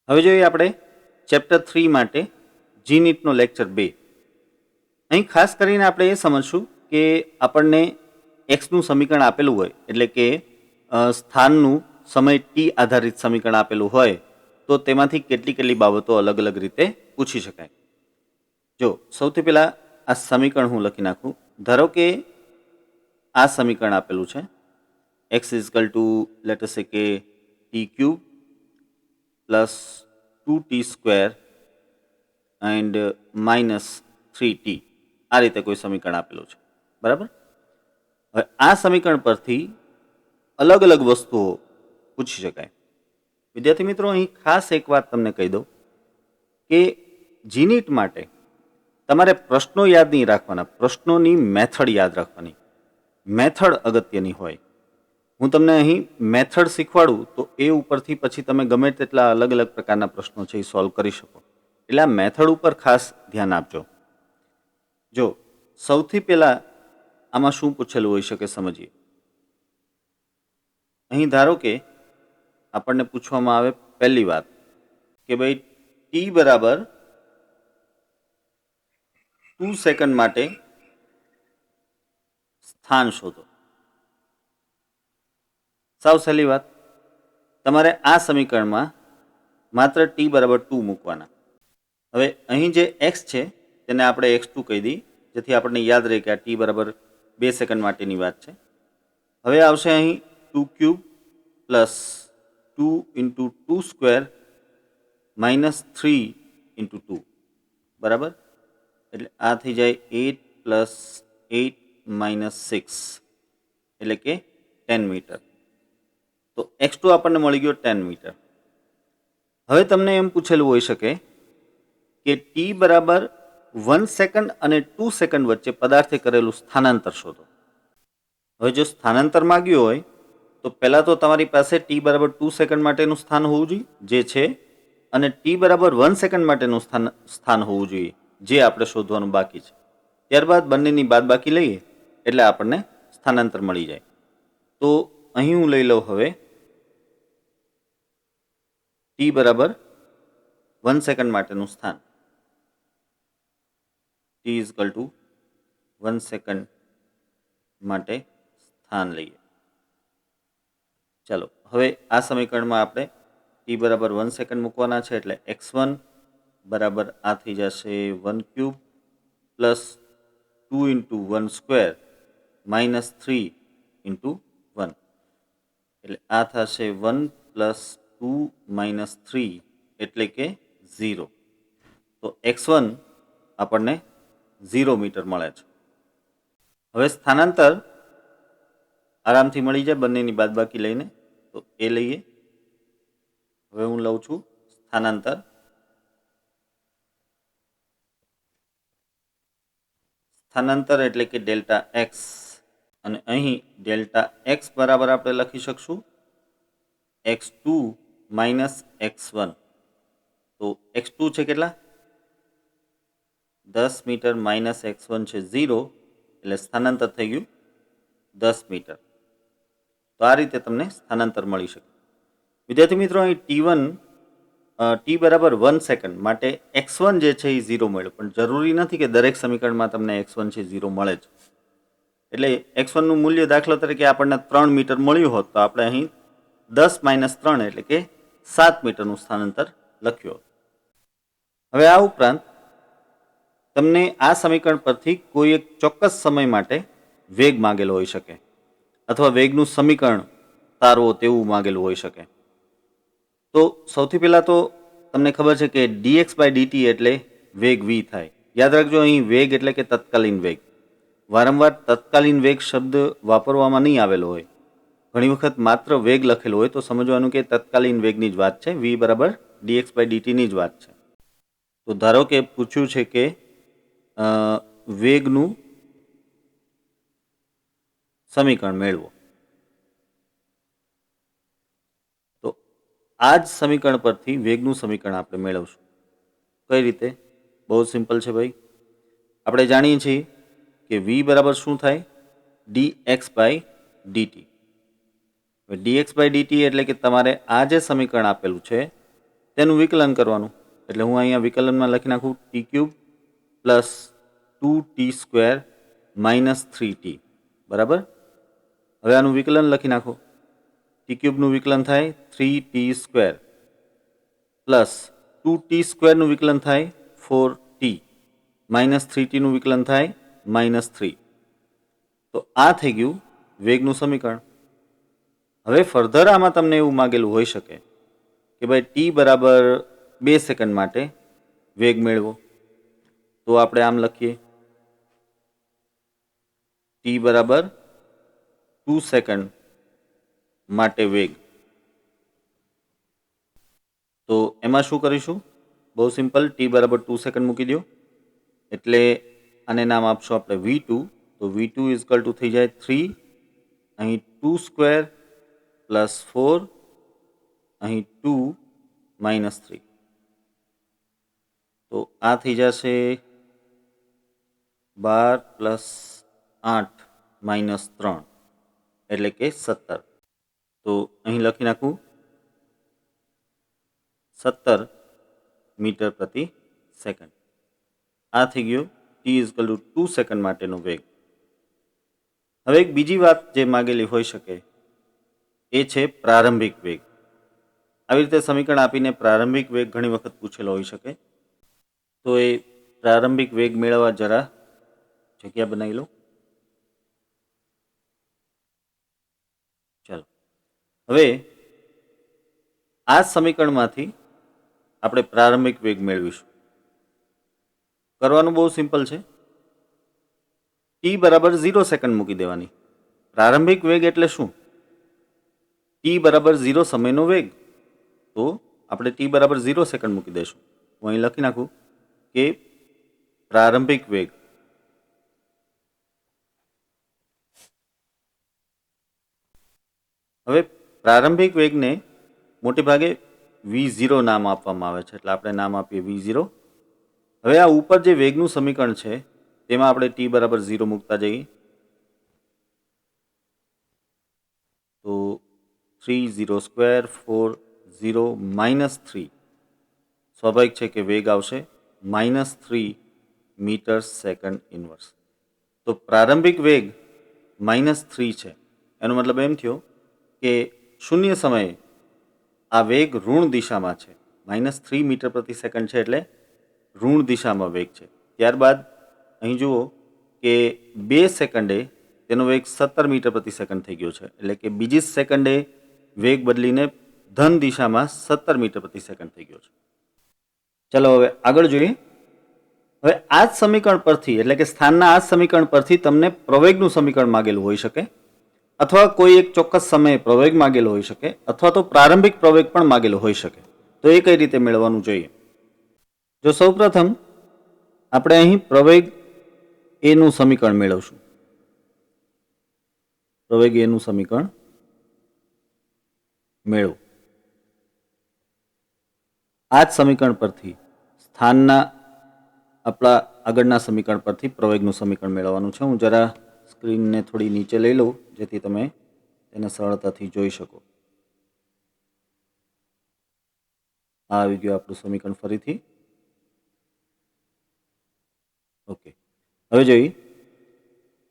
હવે જોઈએ આપણે ચેપ્ટર 3 માટે જીનીટનો લેક્ચર 2. અહીં ખાસ કરીને આપણે એ સમજશું કે આપણને એક્સનું સમીકરણ આપેલું હોય, એટલે કે સ્થાનનું સમય ટી આધારિત સમીકરણ આપેલું હોય તો તેમાંથી કેટલી બાબતો અલગ અલગ રીતે પૂછી શકાય. જો સૌથી પહેલાં આ સમીકરણ હું લખી નાખું. ધારો કે આ સમીકરણ આપેલું છે, એક્સ ઇઝકલ ટુ લેટ અસ સે કે T cube plus 2t square and minus 3t, આ રીતે કોઈ સમીકરણ આપેલું છે, બરાબર. હવે આ સમીકરણ પરથી અલગ અલગ વસ્તુઓ પૂછી શકાય. વિદ્યાર્થી મિત્રો, અહીં ખાસ એક વાત તમને કહી દઉં કે જીનીટ માટે તમારે પ્રશ્નો યાદ નહીં રાખવાના, પ્રશ્નોની મેથડ યાદ રાખવાની. મેથડ અગત્યની હોય. હું તમને અહીં મેથડ શીખવાડું તો એ ઉપરથી પછી તમે ગમે તેટલા અલગ અલગ પ્રકારના પ્રશ્નો છે એ સોલ્વ કરી શકો. એટલે આ મેથડ ઉપર ખાસ ધ્યાન આપજો. જો સૌથી પહેલાં આમાં શું પૂછેલું હોઈ શકે સમજીએ. અહીં ધારો કે આપણને પૂછવામાં આવે પહેલી વાત કે ભાઈ ટી બરાબર 2 સેકન્ડ માટે સ્થાન શોધો. સાવ સહેલી વાત, તમારે આ સમીકરણમાં માત્ર ટી બરાબર 2 મૂકવાના. હવે અહીં જે એક્સ છે તેને આપણે x2 કહી દઈએ, જેથી આપણને યાદ રહે કે આ ટી બરાબર 2 સેકન્ડ માટેની વાત છે. હવે આવશે અહીં 2 cube plus 2 into 2 square minus 3 into 2, બરાબર. એટલે આ થઈ જાય 8 પ્લસ 8 માઇનસ 6, એટલે કે 10 મીટર. તો x2 આપણને મળી ગયો 10 મીટર. હવે તમને એમ પૂછેલું હોઈ શકે કે ટી બરાબર 1 સેકન્ડ અને 2 સેકન્ડ વચ્ચે પદાર્થે કરેલું સ્થાનાંતર શોધો. હવે જો સ્થાનાંતર માગ્યું હોય તો પહેલાં તો તમારી પાસે ટી બરાબર 2 સેકન્ડ માટેનું સ્થાન હોવું જોઈએ, જે છે, અને ટી બરાબર 1 સેકન્ડ માટેનું સ્થાન હોવું જોઈએ, જે આપણે શોધવાનું બાકી છે. ત્યારબાદ બંનેની બાદબાકી લઈએ એટલે આપણને સ્થાનાંતર મળી જાય. તો અહીં હું લઈ લઉં હવે ટી બરાબર 1 સેકન્ડ માટેનું સ્થાન. ટી ઇઝકલ ટુ 1 સેકન્ડ માટે સ્થાન લઈએ. ચાલો, હવે આ સમીકરણમાં આપણે ટી બરાબર 1 સેકન્ડ મૂકવાના છે, એટલે x1 બરાબર આ થઈ જશે 1 cube plus 2 into 1 square minus 3 into 1, એટલે આ થશે 1 પ્લસ 2 માઇનસ 3, એટલે કે 0. તો x1 આપણને 0 મીટર મળે છે. હવે સ્થાનાંતર આરામથી મળી જાય બંનેની બાદબાકી લઈને, તો એ લઈએ. હવે હું લઉં છું સ્થાનાંતર. સ્થાનાંતર એટલે કે ડેલ્ટા એક્સ, અને અહીં ડેલ્ટા એક્સ બરાબર આપણે લખી શકશું x2 માઇનસ x1. તો x2 છે કેટલા? 10 મીટર માઇનસ x1 છે 0, એટલે સ્થાનાંતર થઈ ગયું 10 મીટર. તો આ રીતે તમને સ્થાનાંતર મળી શકે. વિદ્યાર્થી મિત્રો, અહીં ટી બરાબર 1 સેકન્ડ માટે x1 જે છે એ 0 મળ્યો, પણ જરૂરી નથી કે દરેક સમીકરણમાં તમને x1 છે 0 મળે જ. એટલે x1નું મૂલ્ય દાખલા તરીકે આપણને 3 મીટર મળ્યું હોત તો આપણે અહીં 10 માઇનસ 3 એટલે કે 7 મીટરનું સ્થાનાંતર લખ્યું. હવે આ ઉપરાંત તમને આ સમીકરણ પરથી કોઈ એક ચોક્કસ સમય માટે વેગ માગેલો હોઈ શકે, અથવા વેગનું સમીકરણ તારવો તેવું માગેલું હોઈ શકે. તો સૌથી પહેલાં તો તમને ખબર છે કે dx બાય dt એટલે વેગ v થાય. યાદ રાખજો, અહીં વેગ એટલે કે તત્કાલીન વેગ. વારંવાર તત્કાલીન વેગ શબ્દ વાપરવામાં નહીં આવેલો હોય. ઘણી વખત માત્ર વેગ લખેલું હોય તો સમજવાનું કે તત્કાલીન વેગની જ વાત છે, v બરાબર dx બાય dt ની જ વાત છે. તો ધારો કે પૂછ્યું છે કે વેગનું સમીકરણ મેળવો. તો આ જ સમીકરણ પરથી વેગનું સમીકરણ આપણે મેળવશું. કઈ રીતે? બહુ સિમ્પલ છે ભાઈ. આપણે જાણીએ છીએ કે v બરાબર શું થાય? dx by dt. dx by dt એટલે કે તમારે આ જે સમીકરણ આપેલું છે તેનું વિકલન કરવાનું. એટલે હું અહીંયા વિકલનમાં લખી નાખું T cube plus 2t² minus 3t. બરાબર. હવે આનું વિકલન લખી નાખો. ટી ક્યુબનું વિકલન થાય 3t² પ્લસ 2t² નું વિકલન થાય 4t માઇનસ 3t નું વિકલન થાય -3. તો આ થઈ ગયું વેગનું સમીકરણ. હવે ફર્ધર આમાં તમને એવું માગેલું હોઈ શકે કે ભાઈ t બરાબર 2 સેકન્ડ માટે વેગ મેળવો. તો આપણે આમ લખીએ t બરાબર 2 સેકન્ડ માટે વેગ. તો એમાં શું કરીશું? બહુ સિમ્પલ, t બરાબર 2 સેકન્ડ મૂકી દો એટલે આને નામ આપશો આપણે v2. તો v2 ઇઝકલ ટુ થઈ જાય 3, અહીં 2² પ્લસ 4, અહીં 2 માઇનસ 3. તો આ થઈ જશે 12 પ્લસ 8 માઇનસ 3 એટલે કે 17. તો અહીં લખી નાખું 17 મીટર પ્રતિ સેકન્ડ. આ થઈ ગયું t ઇઝકલ ટુ 2 સેકન્ડ માટેનો વેગ. હવે એક બીજી વાત જે માગેલી હોઈ શકે એ છે પ્રારંભિક વેગ. આવી રીતે સમીકરણ આપીને પ્રારંભિક વેગ ઘણી વખત પૂછેલો હોઈ શકે. તો એ પ્રારંભિક વેગ મેળવવા જરા જગ્યા બનાવી લો. ચાલો, હવે આ સમીકરણમાંથી આપણે પ્રારંભિક વેગ મેળવીશું. કરવાનું બહુ સિમ્પલ છે. t બરાબર 0 સેકન્ડ મૂકી દેવાની. પ્રારંભિક વેગ એટલે શું? t બરાબર 0 સમયનો વેગ. તો આપણે t બરાબર 0 સેકન્ડ મૂકી દઈશું. હું અહીં લખી નાખું કે પ્રારંભિક વેગ હવે પ્રારંભિક વેગને મોટે ભાગે v0 નામ આપવામાં આવે છે એટલે આપણે નામ આપીએ v0. હવે આ ઉપર જે વેગનું સમીકરણ છે તેમાં આપણે t બરાબર 0 મૂકતા જઈએ. તો 3 0² 4 0 -3. સ્વાભાવિક છે કે વેગ આવશે -3 મીટર સેકન્ડ ઇનવર્સ. તો પ્રારંભિક વેગ -3 છે. એનો મતલબ એમ થયો કે શૂન્ય સમયે આ વેગ ઋણ દિશામાં છે. -3 મીટર પ્રતિ સેકન્ડ છે એટલે ઋણ દિશામાં વેગ છે. ત્યારબાદ અહીં જુઓ કે 2 સેકન્ડે તેનો વેગ 17 મીટર પ્રતિ સેકન્ડ થઈ ગયો છે. એટલે કે બીજી સેકન્ડે વેગ બદલીને ધન દિશામાં 17 મીટર પ્રતિ સેકન્ડ થઈ ગયો છે. ચલો હવે આગળ જોઈએ. હવે આ જ સમીકરણ પરથી એટલે કે સ્થાનના આ જ સમીકરણ પરથી તમને પ્રવેગનું સમીકરણ માગેલું હોઈ શકે, અથવા કોઈ એક ચોક્કસ સમયે પ્રવેગ માગેલો હોઈ શકે, અથવા તો પ્રારંભિક પ્રવેગ પણ માગેલો હોઈ શકે. તો એ કઈ રીતે મેળવવાનું જોઈએ? જો સૌપ્રથમ આપણે અહીં પ્રવેગ એ નું સમીકરણ મેળવશું. પ્રવેગ એ નું સમીકરણ મેળવો. આ જ સમીકરણ પરથી સ્થાનના આપણા આગળના સમીકરણ પરથી પ્રવેગનું સમીકરણ મેળવવાનું છે. હું જરા સ્ક્રીનને થોડી નીચે લઈ લઉં જેથી તમે તેને સરળતાથી જોઈ શકો. આ આવી ગયું આપણું સમીકરણ ફરીથી. ઓકે, હવે જોઈએ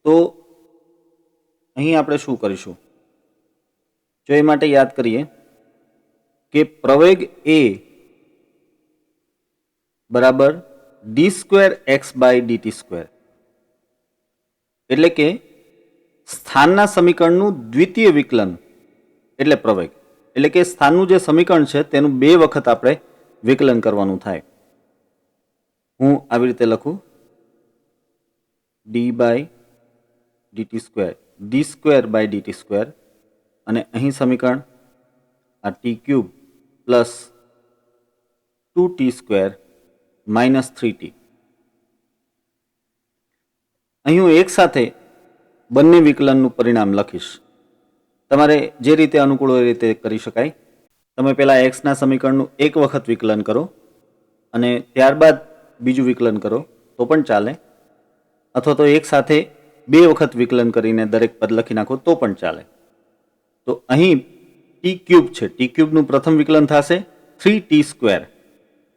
તો અહીં આપણે શું કરીશું? જો એ માટે યાદ કરીએ કે પ્રવેગ એ બરાબર d²x/dt², એટલે કે સ્થાનના સમીકરણનું દ્વિતીય વિકલન એટલે પ્રવેગ. એટલે કે સ્થાનનું જે સમીકરણ છે તેનું 2 વખત આપણે વિકલન કરવાનું થાય. હું આવી રીતે લખું d/dt², અને અહીં સમીકરણ આ t³ plus 2t² minus 3t. અહીં હું એક સાથે બંને વિકલનનું પરિણામ લખીશ. તમારે જે રીતે અનુકૂળ હોય એ રીતે કરી શકાય. તમે પહેલાં એક્સના સમીકરણનું એક વખત વિકલન કરો અને ત્યારબાદ બીજું વિકલન કરો તો પણ ચાલે, અથવા તો એક સાથે 2 વખત વિકલન કરીને દરેક પદ લખી નાખો તો પણ ચાલે. તો અહીં t³ છે, t³ નું પ્રથમ વિકલન થશે 3t²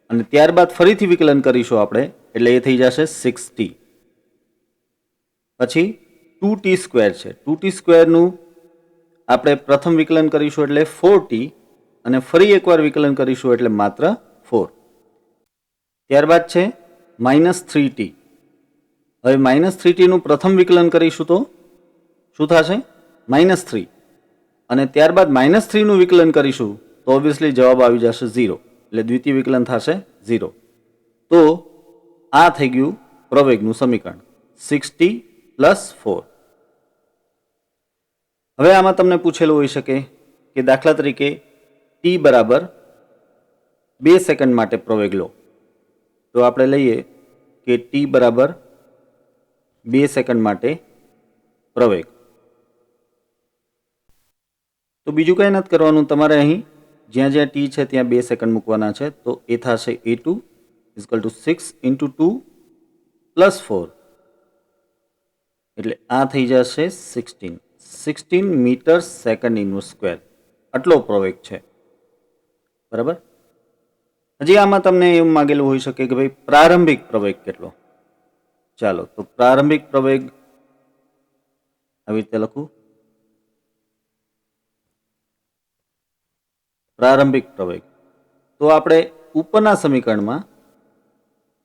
અને ત્યારબાદ ફરીથી વિકલન કરીશું આપણે, એટલે એ થઈ જશે 6t. પછી 2t² છે, 2t² નું આપણે પ્રથમ વિકલન કરીશું એટલે 4t અને ફરી એકવાર વિકલન કરીશું એટલે માત્ર 4. ત્યારબાદ છે -3t. હવે -3t નું પ્રથમ વિકલન કરીશું તો શું થશે? -3. અને ત્યારબાદ -3 નું વિકલન કરીશું તો ઓબ્વિયસલી જવાબ આવી જશે 0, એટલે દ્વિતીય વિકલન થશે 0. તો આ થઈ ગયું પ્રવેગનું સમીકરણ 6t + 4. હવે આમાં તમને પૂછેલું હોઈ શકે કે દાખલા તરીકે t બરાબર 2 સેકન્ડ માટે પ્રવેગ લો. તો આપણે લઈએ કે t બરાબર 2 સેકન્ડ માટે પ્રવેગ. તો બીજું કંઈ નથી કરવાનું, તમારે અહીં જ્યાં જ્યાં t છે ત્યાં 2 સેકન્ડ મૂકવાના છે. તો એ થશે a2 = 6 × 2 + 4, એટલે આ થઈ જશે 16 મીટર સેકન્ડ ઇન્વર્સ સ્ક્વેર. આટલો પ્રવેગ છે, બરાબર. હજી આમાં તમને એવું માગેલું હોઈ શકે કે ભાઈ પ્રારંભિક પ્રવેગ કેટલો. ચાલો, તો પ્રારંભિક પ્રવેગ આવી રીતે લખું. પ્રારંભિક પ્રવેગ તો આપણે ઉપરના સમીકરણમાં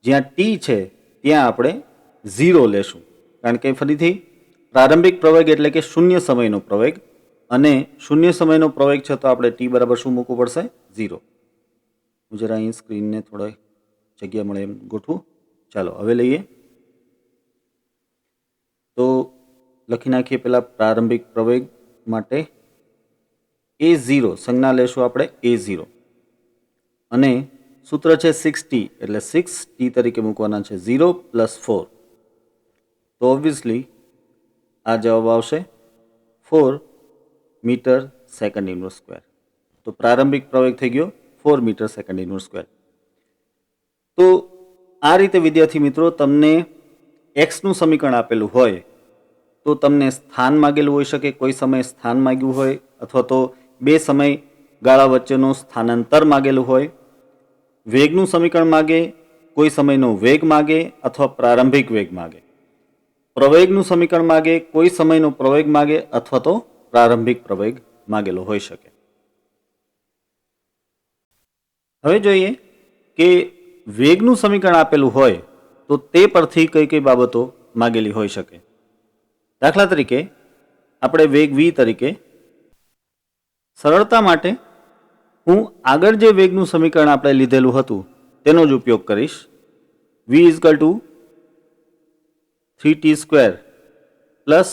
જ્યાં t છે ત્યાં આપણે 0 લેશું, કારણ કે ફરીથી પ્રારંભિક પ્રવેગ એટલે કે શૂન્ય સમયનો પ્રવેગ, અને શૂન્ય સમયનો પ્રવેગ છે તો આપણે t બરાબર શું મૂકવું પડશે? 0. હું જરા અહીં સ્ક્રીનને થોડી જગ્યા મળે એમ ગોઠવું. ચાલો હવે લઈએ. તો લખી નાખીએ પહેલા પ્રારંભિક પ્રવેગ માટે a0 સંજ્ઞા લેશું આપણે a0, અને સૂત્ર છે 6t એટલે 6t તરીકે મૂકવાના છે. 0 + 4, તો ઓબ્વિયસલી આ જવાબ આવશે 4 મીટર સેકન્ડ ઇન્વર્સ સ્ક્વેર. તો પ્રારંભિક પ્રવેગ થઈ ગયો 4 મીટર સેકન્ડ ઇન્વર્સ સ્ક્વેર. તો આ રીતે વિદ્યાર્થી મિત્રો, તમને એક્સનું સમીકરણ આપેલું હોય તો તમને સ્થાન માગેલું હોઈ શકે, કોઈ સમયે સ્થાન માગ્યું હોય, અથવા તો બે સમય ગાળા વચ્ચેનું સ્થાનાંતર માગેલું હોય, વેગનું સમીકરણ માગે, કોઈ સમયનો વેગ માગે અથવા પ્રારંભિક વેગ માગે, પ્રવેગનું સમીકરણ માગે, કોઈ સમયનો પ્રવેગ માગે અથવા તો પ્રારંભિક પ્રવેગ માગેલો હોઈ શકે. હવે જોઈએ કે વેગનું સમીકરણ આપેલું હોય તો તે પરથી કઈ કઈ બાબતો માગેલી હોઈ શકે. દાખલા તરીકે આપણે વેગ v તરીકે, સરળતા માટે હું આગળ જે વેગનું સમીકરણ આપણે લીધેલું હતું તેનો જ ઉપયોગ કરીશ. v = 3t² +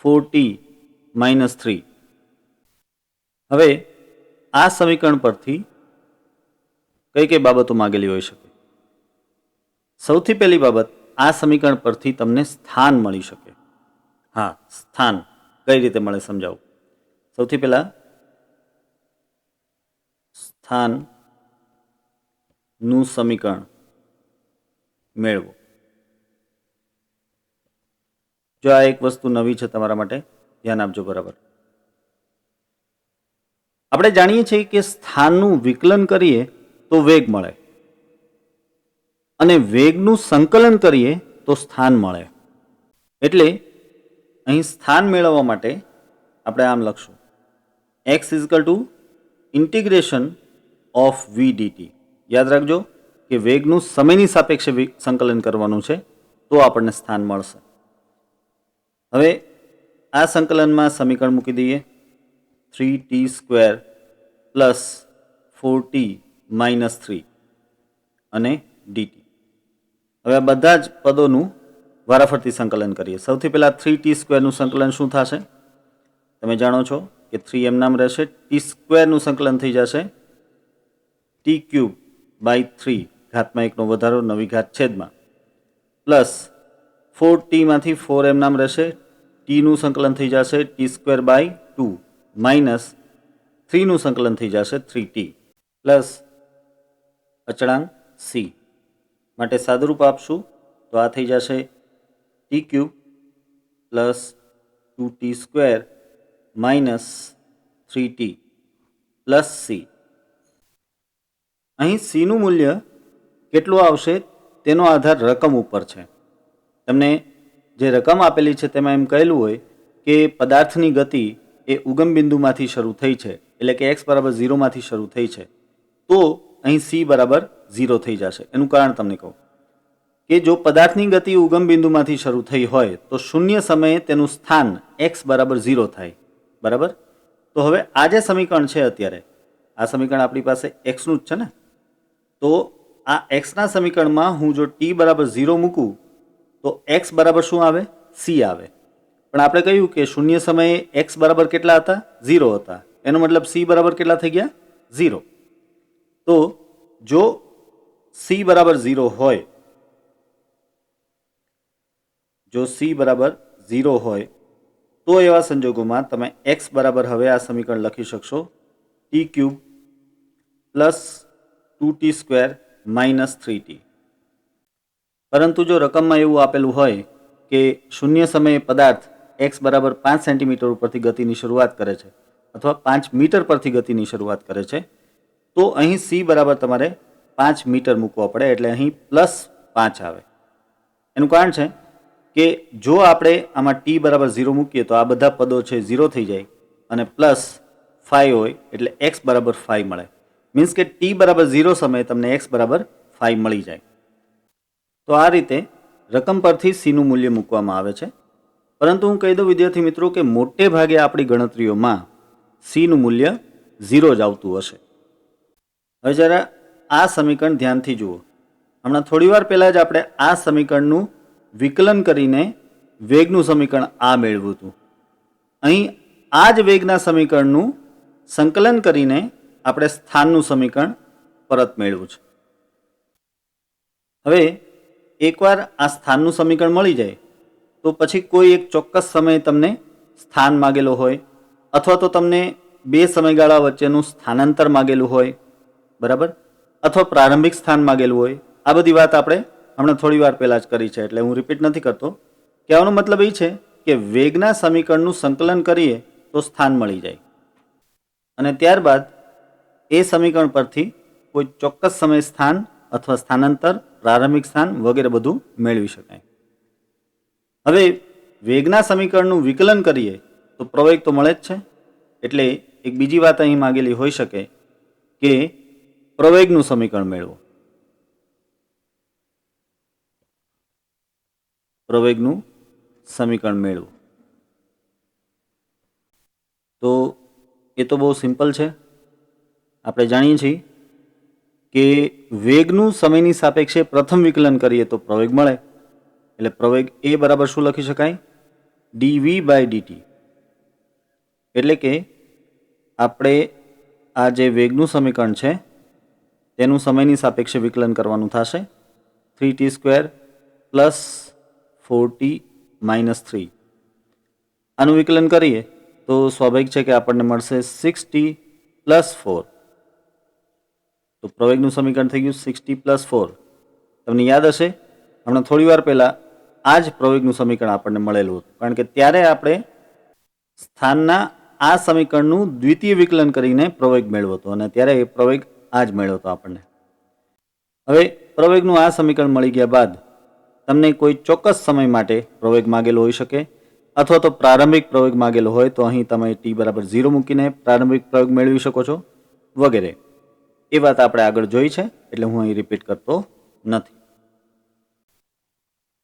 4t - 3. હવે આ સમીકરણ પરથી કઈ કઈ બાબતો માગેલી હોઈ શકે? સૌથી પહેલી બાબત, આ સમીકરણ પરથી તમને સ્થાન મળી શકે. હા, સ્થાન કઈ રીતે મળે સમજાવું. સૌથી પહેલા સ્થાનનું સમીકરણ મેળવો. જો આ એક વસ્તુ નવી છે તમારા માટે, ધ્યાન આપજો બરાબર. આપણે જાણીએ છીએ કે સ્થાનનું વિકલન કરીએ તો વેગ મળે, અને વેગનું સંકલન કરીએ તો સ્થાન મળે. એટલે અહીં સ્થાન મેળવવા માટે આપણે આમ લખશું, x = (v dt). યાદ રાખજો કે વેગનું સમયની સાપેક્ષે સંકલન કરવાનું છે તો આપણને સ્થાન મળશે. હવે આ સંકલનમાં સમીકરણ મૂકી દઈએ, 3t² + 4t - 3 અને dt. હવે આ બધા જ પદોનું વારાફરતી સંકલન કરીએ. સૌથી પહેલા 3t² નું સંકલન શું થશે? તમે જાણો છો કે 3 એમ નામ રહેશે. t² નું સંકલન થઈ જશે t³ / 3 ઘાતમાં 1નો વધારો નવી ઘાત છેદમાં, પ્લસ 4t માંથી 4 એમ નામ રહેશે. t નું સંકલન થઈ જશે t² / 2 માઇનસ 3 નું સંકલન થઈ જશે 3t, પ્લસ અચળાંક c માટે સાદુરૂપ આપશું તો આ થઈ જશે t³ + 2t² - 3t + c. અહીં સીનું મૂલ્ય કેટલું આવશે તેનો આધાર રકમ ઉપર છે. તમને જે રકમ આપેલી છે તેમાં એમ કહેલું હોય કે પદાર્થની ગતિ એ ઉગમ બિંદુમાંથી શરૂ થઈ છે, એટલે કે x બરાબર 0માંથી શરૂ થઈ છે, તો અહીં c બરાબર 0 થઈ જશે. એનું કારણ તમને કહું કે જો પદાર્થની ગતિ ઉગમ બિંદુમાંથી શરૂ થઈ હોય તો શૂન્ય સમયે તેનું સ્થાન x બરાબર 0 થાય. બરાબર? તો હવે આ જે સમીકરણ છે, અત્યારે આ સમીકરણ આપણી પાસે એક્સનું જ છે ને, તો આ એક્સના સમીકરણમાં હું જો t બરાબર 0 મૂકું તો x બરાબર શું આવે? c આવે. પણ આપણે કહ્યું કે શૂન્ય સમયે x બરાબર કેટલા હતા? 0 હતા. એનો મતલબ c બરાબર કેટલા થઈ ગયા? 0. તો જો c બરાબર 0 હોય, જો c બરાબર 0 હોય તો એવા સંજોગોમાં તમે x બરાબર હવે આ સમીકરણ લખી શકશો t³ plus 2t² minus 3t. પરંતુ જો રકમમાં એવું આપેલું હોય કે શૂન્ય સમયે પદાર્થ x બરાબર 5 સેન્ટીમીટર ઉપરથી ગતિની શરૂઆત કરે છે અથવા 5 મીટર પરથી ગતિની શરૂઆત કરે છે, તો અહીં c બરાબર તમારે 5 મીટર મૂકવો પડે, એટલે અહીં પ્લસ 5 આવે. એનું કારણ છે કે જો આપણે આમાં t બરાબર 0 મૂકીએ તો આ બધા પદો છે 0 થઈ જાય અને પ્લસ 5 હોય એટલે x બરાબર 5 મળે. મીન્સ કે t બરાબર 0 સમયે તમને x બરાબર 5 મળી જાય. તો આ રીતે રકમ પરથી c નું મૂલ્ય મૂકવામાં આવે છે. પરંતુ હું કહી દઉં વિદ્યાર્થી મિત્રો કે મોટે ભાગે આપણી ગણતરીઓમાં c નું મૂલ્ય 0 જ આવતું હશે. હવે જરા આ સમીકરણ ધ્યાનથી જુઓ. હમણાં થોડી વાર પહેલાં જ આપણે આ સમીકરણનું વિકલન કરીને વેગનું સમીકરણ આ મેળવ્યું હતું. અહીં આ જ વેગના સમીકરણનું સંકલન કરીને આપણે સ્થાનનું સમીકરણ પરત મેળવ્યું છે. હવે એકવાર આ સ્થાનનું સમીકરણ મળી જાય તો પછી કોઈ એક ચોક્કસ સમયે તમને સ્થાન માગેલો હોય અથવા તો તમને બે સમયગાળા વચ્ચેનું સ્થાનાંતર માગેલું હોય, બરાબર, અથવા પ્રારંભિક સ્થાન માગેલું હોય. આ બધી વાત આપણે હમણાં થોડી વાર પહેલાં જ કરી છે, એટલે હું રિપીટ નથી કરતો. કહેવાનો મતલબ એ છે કે વેગના સમીકરણનું સંકલન કરીએ તો સ્થાન મળી જાય અને ત્યારબાદ એ સમીકરણ પરથી કોઈ ચોક્કસ સમય સ્થાન અથવા સ્થાનાંતર, પ્રારંભિક સ્થાન વગેરે બધું મેળવી શકાય. હવે વેગના સમીકરણનું વિકલન કરીએ તો પ્રવેગ તો મળે જ છે, એટલે એક બીજી વાત અહીં માગેલી હોઈ શકે કે પ્રવેગનું સમીકરણ મેળવો. પ્રવેગનું સમીકરણ મેળવો તો એ તો બહુ સિમ્પલ છે. આપણે જાણીએ છીએ કે વેગનું સમયની સાપેક્ષે પ્રથમ વિકલન કરીએ તો પ્રવેગ મળે, એટલે પ્રવેગ એ બરાબર શું લખી શકાય? dv/dt. એટલે કે આપણે આ જે વેગનું સમીકરણ છે તેનું સમયની સાપેક્ષે વિકલન કરવાનું થશે 3t² પ્લસ 4t માઇનસ 3. આનું વિકલન કરીએ તો સ્વાભાવિક છે કે આપણને મળશે 6t પ્લસ 4. તો પ્રવેગનું સમીકરણ થઈ ગયું 6t પ્લસ 4. તમને યાદ હશે હમણાં થોડી વાર પહેલાં આ જ પ્રવેગનું સમીકરણ આપણને મળેલું હતું, કારણ કે ત્યારે આપણે સ્થાનના આ સમીકરણનું દ્વિતીય વિકલન કરીને પ્રવેગ મેળવ્યો હતો અને ત્યારે એ પ્રવેગ આ જ મેળવ્યો હતો આપણને. હવે પ્રવેગનું આ સમીકરણ મળી ગયા બાદ તમને કોઈ ચોક્કસ સમય માટે પ્રવેગ માગેલો હોઈ શકે અથવા તો પ્રારંભિક પ્રવેગ માગેલો હોય તો અહીં તમે t બરાબર 0 મૂકીને પ્રારંભિક પ્રવેગ મેળવી શકો છો વગેરે. એ વાત આપણે આગળ જોઈ છે, એટલે હું અહીં રિપીટ કરતો નથી.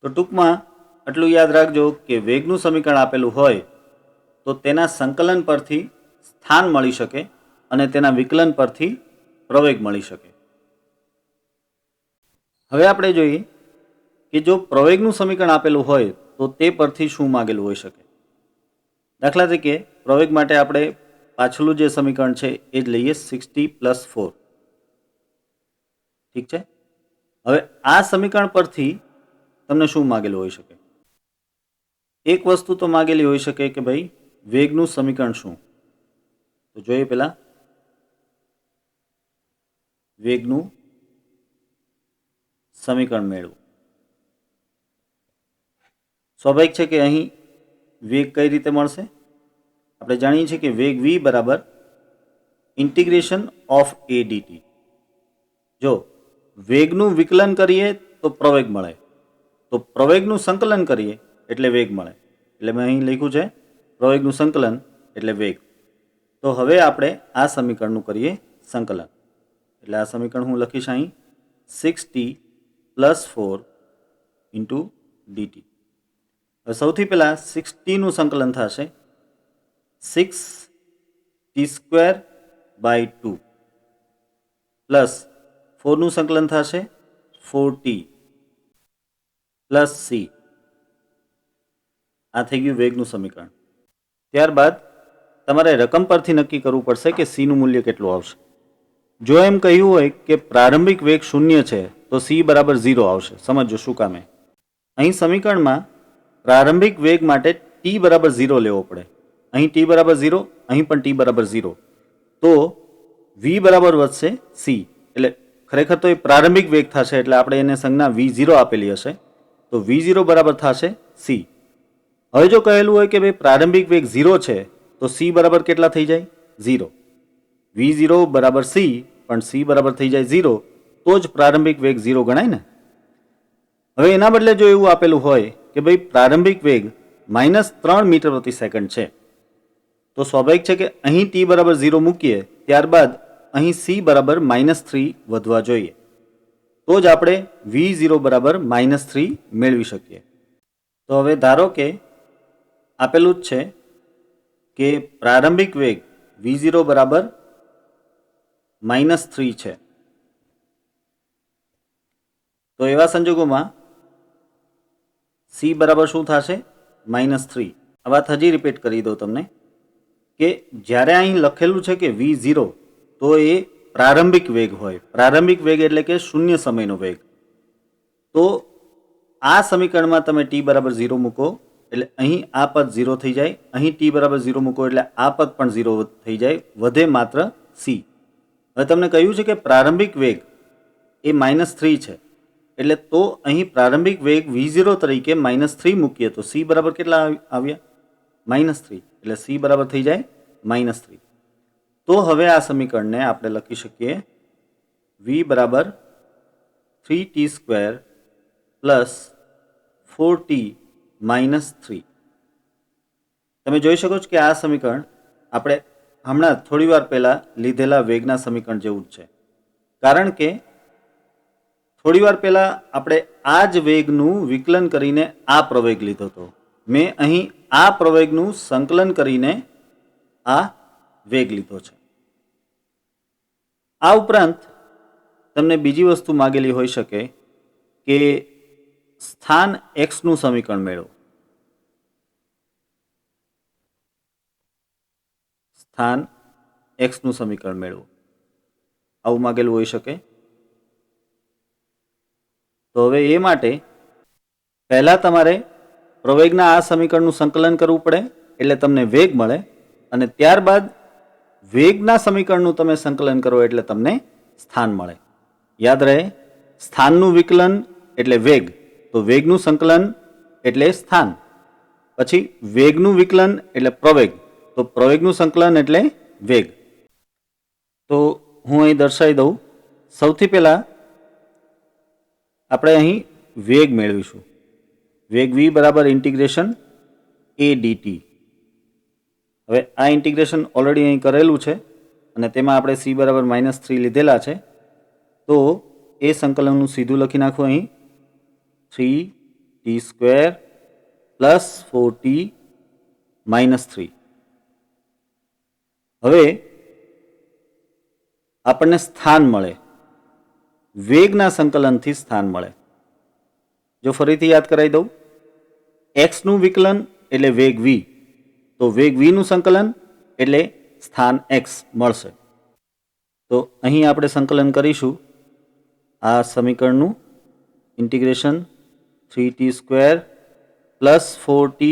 તો ટૂંકમાં આટલું યાદ રાખજો કે વેગનું સમીકરણ આપેલું હોય તો તેના સંકલન પરથી સ્થાન મળી શકે અને તેના વિકલન પરથી પ્રવેગ મળી શકે. હવે આપણે જોઈએ કે જો પ્રવેગનું સમીકરણ આપેલું હોય તો તે પરથી શું માગેલું હોઈ શકે. દાખલા તરીકે પ્રવેગ માટે આપણે પાછલું જે સમીકરણ છે એ જ લઈએ 6t પ્લસ 4. ઠીક છે. હવે આ સમીકરણ પરથી તમને શું માગેલું હોઈ શકે? એક વસ્તુ તો માગેલી હોઈ શકે કે ભાઈ વેગનું સમીકરણ શું. તો જોઈએ પહેલા વેગનું સમીકરણ મેળવો. સ્વાભાવિક છે કે અહીં વેગ કઈ રીતે મળશે? આપણે જાણીએ છીએ કે વેગ v બરાબર ઇન્ટિગ્રેશન ઓફ a dt. જો વેગનું વિકલન કરીએ તો પ્રવેગ મળે, તો પ્રવેગનું સંકલન કરીએ એટલે વેગ મળે. એટલે મેં અહીં લખ્યું છે પ્રવેગનું સંકલન એટલે વેગ. તો હવે આપણે આ સમીકરણનું કરીએ સંકલન. એટલે આ સમીકરણ હું લખીશ અહીં 6t + 4 * dt. હવે સૌથી પહેલાં 6tનું સંકલન થશે 6t² / 2 પ્લસ 4નું સંકલન થશે 4t પ્લસ c. આ થઈ ગયું વેગનું સમીકરણ. ત્યારબાદ તમારે રકમ પરથી નક્કી કરવું પડશે કે સીનું મૂલ્ય કેટલું આવશે. જો એમ કહ્યું હોય કે પ્રારંભિક વેગ 0 છે તો c બરાબર 0 આવશે. સમજો શું કામે. અહીં સમીકરણમાં પ્રારંભિક વેગ માટે t બરાબર 0 લેવો પડે. અહીં t બરાબર 0, અહીં પણ t બરાબર 0. તો v બરાબર વધશે c. એટલે ખરેખર તો એ પ્રારંભિક વેગ થશે, એટલે આપણે એને સંજ્ઞા v0 આપેલી હશે, તો v0 બરાબર થશે c. હવે જો કહેલું હોય કે ભાઈ પ્રારંભિક વેગ 0 છે તો c બરાબર કેટલા થઈ જાય? 0. v0 બરાબર c, પણ c બરાબર થઈ જાય 0, તો જ પ્રારંભિક વેગ 0 ગણાય ને. હવે એના બદલે જો એવું આપેલું હોય કે ભાઈ પ્રારંભિક વેગ -3 મીટર પ્રતિ સેકન્ડ છે, તો સ્વાભાવિક છે કે અહીં t બરાબર 0 મૂકીએ, ત્યારબાદ અહીં c બરાબર -3 વધવા જોઈએ, તો જ આપણે v0 બરાબર -3 મેળવી શકીએ. તો હવે ધારો કે આપેલું જ છે કે પ્રારંભિક વેગ v0 બરાબર -3 છે. તો એવા સંજોગોમાં c બરાબર શું થશે? -3. આ વાત હજી રિપીટ કરી દઉં તમને કે જ્યારે અહીં લખેલું છે કે v0, તો એ પ્રારંભિક વેગ હોય. પ્રારંભિક વેગ એટલે કે શૂન્ય સમયનો વેગ. તો આ સમીકરણમાં તમે t બરાબર 0 મૂકો એટલે અહીં આ પદ 0 થઈ જાય, અહીં t બરાબર 0 મૂકો એટલે આ પદ પણ 0 થઈ જાય, વધે માત્ર c. હવે તમને કહ્યું છે કે પ્રારંભિક વેગ એ -3 છે, એટલે તો અહીં પ્રારંભિક વેગ v0 તરીકે -3 મૂકીએ તો c બરાબર કેટલા આવ્યા? -3. એટલે c બરાબર થઈ જાય -3. તો હવે આ સમીકરણને આપણે લખી શકીએ v બરાબર 3t² પ્લસ 4t -3. તમે જોઈ શકો છો કે આ સમીકરણ આપણે હમણાં થોડી વાર પહેલાં લીધેલા વેગના સમીકરણ જેવું જ છે. કારણ કે થોડી વાર પહેલાં આપણે આ જ વેગનું વિકલન કરીને આ પ્રવેગ લીધો હતો. મેં અહીં આ પ્રવેગનું સંકલન કરીને આ વેગ લીધો છે. આ ઉપરાંત તમને બીજી વસ્તુ માગેલી હોઈ શકે કે સ્થાન એક્સનું સમીકરણ મેળવો. સ્થાન એક્સનું સમીકરણ મેળવો, આવું માગેલું હોઈ શકે. તો હવે એ માટે પહેલાં તમારે પ્રવેગના આ સમીકરણનું સંકલન કરવું પડે, એટલે તમને વેગ મળે, અને ત્યારબાદ વેગના સમીકરણનું તમે સંકલન કરો એટલે તમને સ્થાન મળે. યાદ રહે, સ્થાનનું વિકલન એટલે વેગ, તો વેગનું સંકલન એટલે સ્થાન. પછી વેગનું વિકલન એટલે પ્રવેગ, તો પ્રવેગનું સંકલન એટલે વેગ. તો હું અહીં દર્શાવી દઉં. સૌથી પહેલાં આપણે અહીં વેગ મેળવીશું. વેગ v બરાબર ઇન્ટિગ્રેશન a dt. હવે આ ઇન્ટિગ્રેશન ઓલરેડી અહીં કરેલું છે અને તેમાં આપણે c બરાબર -3 લીધેલા છે, તો એ સંકલનનું સીધું લખી નાખું અહીં 3t² પ્લસ 4t -3. હવે આપણને સ્થાન મળે, વેગના સંકલનથી સ્થાન મળે. જો ફરીથી યાદ કરાવી દઉં, એક્સનું વિકલન એટલે વેગ v, તો વેગ v નું સંકલન એટલે સ્થાન x મળશે. તો અહીં આપણે સંકલન કરીશું આ સમીકરણનું, ઇન્ટિગ્રેશન 3t² પ્લસ 4t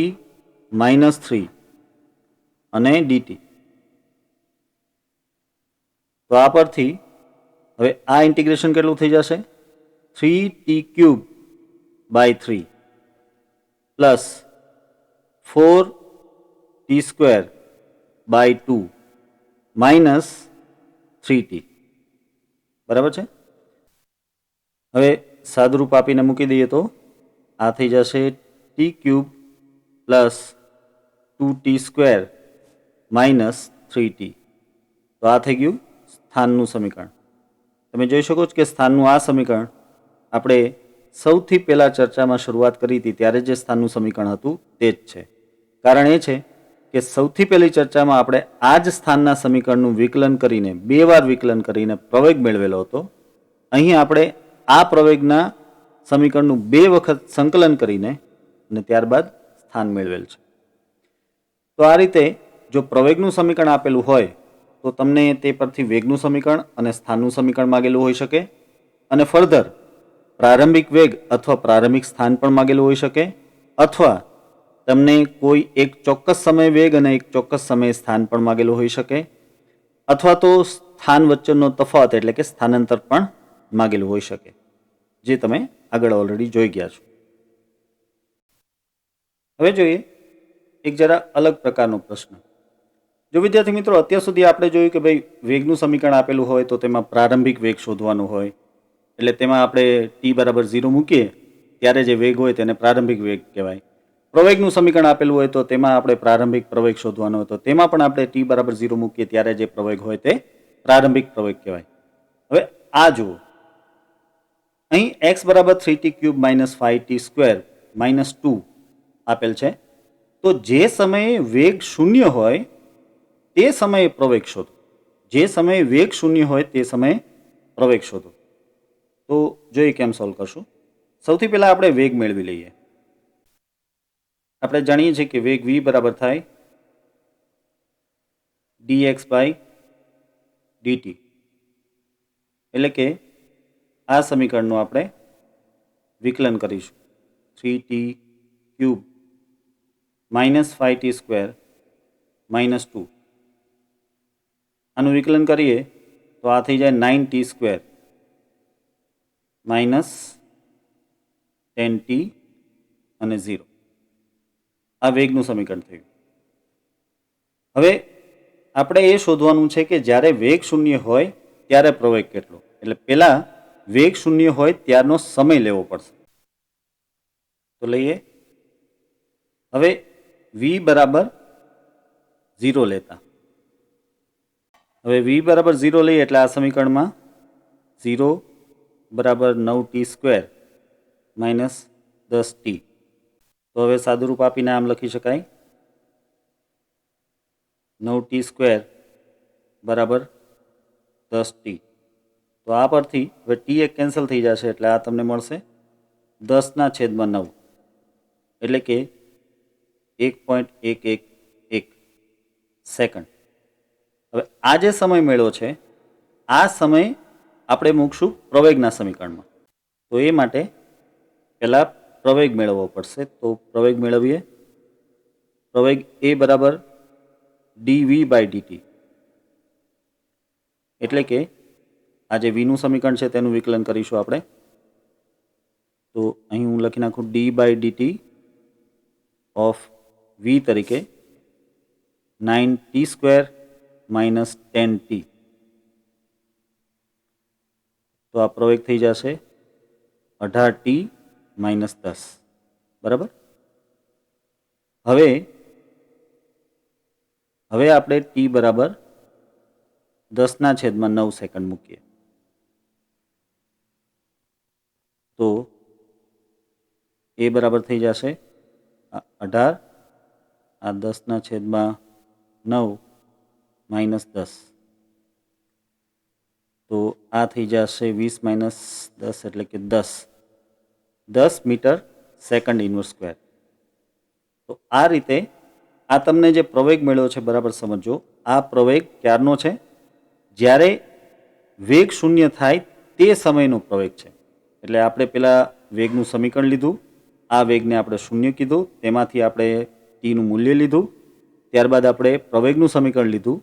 -3 અને dt. તો આ પરથી હવે આ ઇન્ટિગ્રેશન કેટલું થઈ જશે? 3t³ / 3 plus 4t² / 2 - 3t. બરાબર છે? હવે સાદુરૂપ આપીને મૂકી દઈએ તો આ થઈ જશે t³ plus 2t² minus 3t. તો આ થઈ ગયું સ્થાનનું સમીકરણ. તમે જોઈ શકો છો કે સ્થાનનું આ સમીકરણ આપણે સૌથી પહેલાં ચર્ચામાં શરૂઆત કરી હતી ત્યારે જે સ્થાનનું સમીકરણ હતું તે જ છે. કારણ એ છે કે સૌથી પહેલી ચર્ચામાં આપણે આ જ સ્થાનના સમીકરણનું વિકલન કરીને 2 વાર વિકલન કરીને પ્રવેગ મેળવેલો હતો. અહીં આપણે આ પ્રવેગના સમીકરણનું 2 વખત સંકલન કરીને અને ત્યારબાદ સ્થાન મેળવેલ છે. તો આ રીતે જો પ્રવેગનું સમીકરણ આપેલું હોય તો તમને તે પરથી વેગનું સમીકરણ અને સ્થાનનું સમીકરણ માગેલું હોઈ શકે અને ફર્ધર પ્રારંભિક વેગ અથવા પ્રારંભિક સ્થાન પણ માગેલું હોઈ શકે, અથવા તમને કોઈ એક ચોક્કસ સમય વેગ અને એક ચોક્કસ સમયે સ્થાન પણ માગેલું હોઈ શકે, અથવા તો સ્થાન વચ્ચેનો તફાવત એટલે કે સ્થાનાંતર પણ માગેલું હોઈ શકે, જે તમે આગળ ઓલરેડી જોઈ ગયા છો. હવે જોઈએ એક જરા અલગ પ્રકારનો પ્રશ્ન. જો વિદ્યાર્થી મિત્રો અત્યાર સુધી આપણે જોયું કે ભાઈ વેગનું સમીકરણ આપેલું હોય તો તેમાં પ્રારંભિક વેગ શોધવાનો હોય, એટલે તેમાં આપણે t=0 મૂકીએ ત્યારે જે વેગ હોય તેને પ્રારંભિક વેગ કહેવાય. પ્રવેગનું સમીકરણ આપેલું હોય તો તેમાં આપણે પ્રારંભિક પ્રવેગ શોધવાનો હોય તો તેમાં પણ આપણે t=0 મૂકીએ ત્યારે જે પ્રવેગ હોય તે પ્રારંભિક પ્રવેગ કહેવાય. હવે આ જુઓ, અહીં x=3t³ - 5t² - 2 આપેલ છે. તો જે સમયે વેગ શૂન્ય હોય તે સમયે પ્રવેગ શોધો. જે સમયે વેગ શૂન્ય હોય તે સમયે પ્રવેગ શોધો. તો જોઈએ કેમ સોલ્વ કરશું. સૌથી પહેલા આપણે વેગ મેળવી લઈએ. આપણે જાણીએ છીએ કે વેગ v બરાબર થાય dx/dt, એટલે કે આ સમીકરણનું આપણે વિકલન કરીશું. 3t³ - 5t² - 2. આનું વિકલન કરીએ તો આ થઈ જાય 9t² - 10t અને 0. આ વેગનું સમીકરણ થયું. હવે આપણે એ શોધવાનું છે કે જ્યારે વેગ શૂન્ય હોય ત્યારે પ્રવેગ કેટલો, એટલે પહેલા વેગ શૂન્ય હોય ત્યારનો સમય લેવો પડશે. તો લઈએ. હવે v બરાબર 0 લેતા, હવે v બરાબર 0 લઈએ એટલે આ સમીકરણમાં 0 બરાબર 9t² માઇનસ 10t. તો હવે સાદુરૂપ આપીને આમ લખી શકાય 9t² બરાબર 10t. તો આ પરથી હવે t એક કેન્સલ થઈ જશે એટલે આ તમને મળશે 10/9, એટલે કે 1.111 સેકન્ડ. હવે આ જે સમય મેળવ્યો છે આ સમય આપણે મૂકશું પ્રવેગના સમીકરણમાં. તો એ માટે પહેલાં પ્રવેગ મેળવવો પડશે. તો પ્રવેગ મેળવીએ. પ્રવેગ એ બરાબર dv/dt, એટલે કે આ જે vનું સમીકરણ છે તેનું વિકલન કરીશું આપણે. તો અહીં હું લખી નાખું d/dt ઓફ v તરીકે 9t² - 10t. તો આ પ્રવેગ થઈ જશે 18t - 10. બરાબર. હવે આપણે t બરાબર 10/9 સેકન્ડ મૂકીએ. તો એ બરાબર થઈ જશે 18, આ 10/9 - 10. તો આ થઈ જશે 20 - 10 એટલે કે 10 મીટર સેકન્ડ ઇન્વર્સ સ્ક્વેર. તો આ રીતે આ તમને જે પ્રવેગ મળ્યો છે બરાબર સમજો. આ પ્રવેગ ક્યારનો છે? જ્યારે વેગ શૂન્ય થાય તે સમયનો પ્રવેગ છે. એટલે આપણે પહેલાં વેગનું સમીકરણ લીધું, આ વેગને આપણે શૂન્ય કીધું, તેમાંથી આપણે ટીનું મૂલ્ય લીધું, ત્યારબાદ આપણે પ્રવેગનું સમીકરણ લીધું.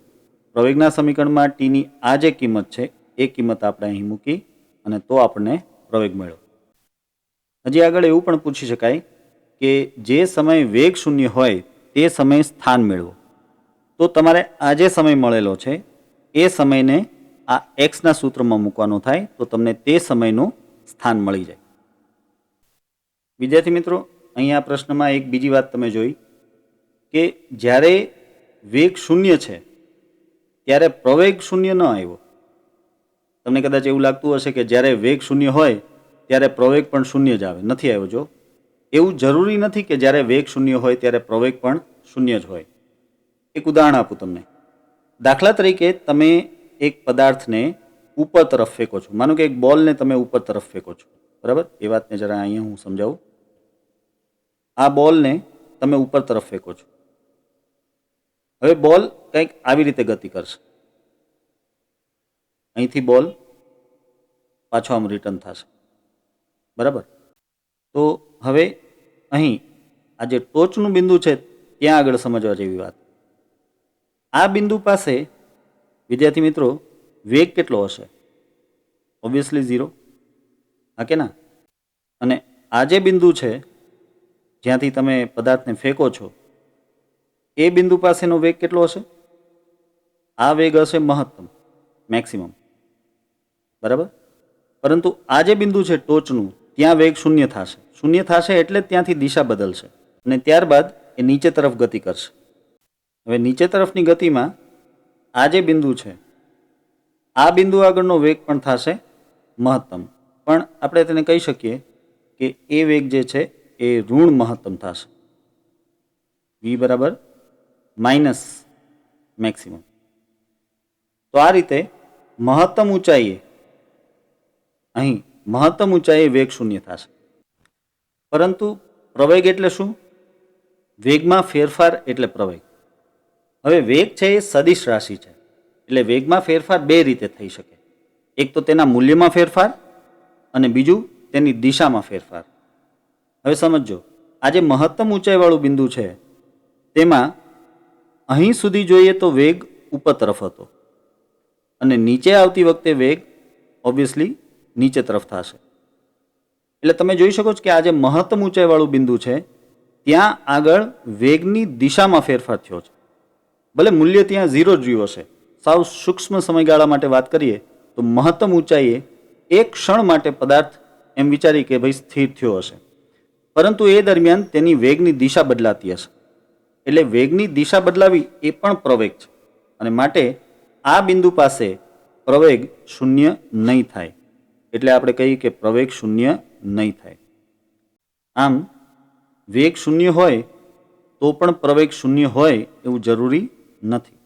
પ્રવેગના સમીકરણમાં ટીની આ જે કિંમત છે એ કિંમત આપણે અહીં મૂકી અને તો આપણને પ્રવેગ મળ્યો. હજી આગળ એવું પણ પૂછી શકાય કે જે સમયે વેગ શૂન્ય હોય તે સમયે સ્થાન મેળવો. તો તમારે આ જે સમય મળેલો છે એ સમયને આ એક્સના સૂત્રમાં મૂકવાનો થાય તો તમને તે સમયનું સ્થાન મળી જાય. વિદ્યાર્થી મિત્રો, અહીંયા પ્રશ્નમાં એક બીજી વાત તમે જોઈ કે જ્યારે વેગ શૂન્ય છે ત્યારે પ્રવેગ શૂન્ય ન આવ્યો. તમને કદાચ એવું લાગતું હશે કે જ્યારે વેગ શૂન્ય હોય ત્યારે પ્રવેગ પણ શૂન્ય જ આવે. નથી આવ્યો. જો એવું જરૂરી નથી કે જ્યારે વેગ શૂન્ય હોય ત્યારે પ્રવેગ પણ શૂન્ય જ હોય. એક ઉદાહરણ આપું તમને. દાખલા તરીકે તમે એક પદાર્થને ઉપર તરફ ફેંકો છો. માનો કે એક બોલને તમે ઉપર તરફ ફેંકો છો, બરાબર? એ વાતને જરા અહીંયા હું સમજાવું. આ બોલને તમે ઉપર તરફ ફેંકો છો. હવે બોલ કંઈક આવી રીતે ગતિ કરશે. અહીંથી બોલ પાછો આમ રિટર્ન થશે, બરાબર? તો હવે અહીં આ જે ટોચનું બિંદુ છે ત્યાં આગળ સમજવા જેવી વાત. આ બિંદુ પાસે વિદ્યાર્થી મિત્રો વેગ કેટલો હશે? ઓબ્વિયસલી 0, હા કે ના? અને આ જે બિંદુ છે જ્યાંથી તમે પદાર્થને ફેંકો છો એ બિંદુ પાસેનો વેગ કેટલો હશે? આ વેગ હશે મહત્તમ, મેક્સિમમ, બરાબર? પરંતુ આ જે બિંદુ છે ટોચનું, ત્યાં વેગ શૂન્ય થશે. શૂન્ય થશે એટલે ત્યાંથી દિશા બદલશે અને ત્યારબાદ એ નીચે તરફ ગતિ કરશે. હવે નીચે તરફની ગતિમાં આ જે બિંદુ છે આ બિંદુ આગળનો વેગ પણ થશે મહત્તમ, પણ આપણે તેને કહી શકીએ કે એ વેગ જે છે એ ઋણ મહત્તમ થશે. v બરાબર માઇનસ મેક્સિમમ. તો આ રીતે મહત્તમ ઊંચાઈએ અહીં મહત્તમ ઊંચાઈએ વેગ શૂન્ય થશે. પરંતુ પ્રવેગ એટલે શું? વેગમાં ફેરફાર એટલે પ્રવેગ. હવે વેગ છે એ સદિશ રાશિ છે એટલે વેગમાં ફેરફાર બે રીતે થઈ શકે. એક તો તેના મૂલ્યમાં ફેરફાર અને બીજું તેની દિશામાં ફેરફાર. હવે સમજો, આ જે મહત્તમ ઊંચાઈવાળું બિંદુ છે તેમાં અહીં સુધી જોઈએ તો વેગ ઉપર તરફ હતો અને નીચે આવતી વખતે વેગ ઓબ્વિયસલી નીચે તરફ થશે. એટલે તમે જોઈ શકો છો કે આ જે મહત્તમ ઊંચાઈવાળું બિંદુ છે ત્યાં આગળ વેગની દિશામાં ફેરફાર થયો છે. ભલે મૂલ્ય ત્યાં 0 જ રહ્યું હશે. સાવ સૂક્ષ્મ સમયગાળા માટે વાત કરીએ તો મહત્તમ ઊંચાઈએ એક ક્ષણ માટે પદાર્થ એમ વિચારી કે ભાઈ સ્થિર થયો હશે, પરંતુ એ દરમિયાન તેની વેગની દિશા બદલાતી હશે. એટલે વેગની દિશા બદલાવી એ પણ પ્રવેગ છે અને માટે આ બિંદુ પાસે પ્રવેગ શૂન્ય નહીં થાય. એટલે આપણે કહીએ કે પ્રવેગ શૂન્ય નહીં થાય. આમ વેગ શૂન્ય હોય તો પણ પ્રવેગ શૂન્ય હોય એવું જરૂરી નથી.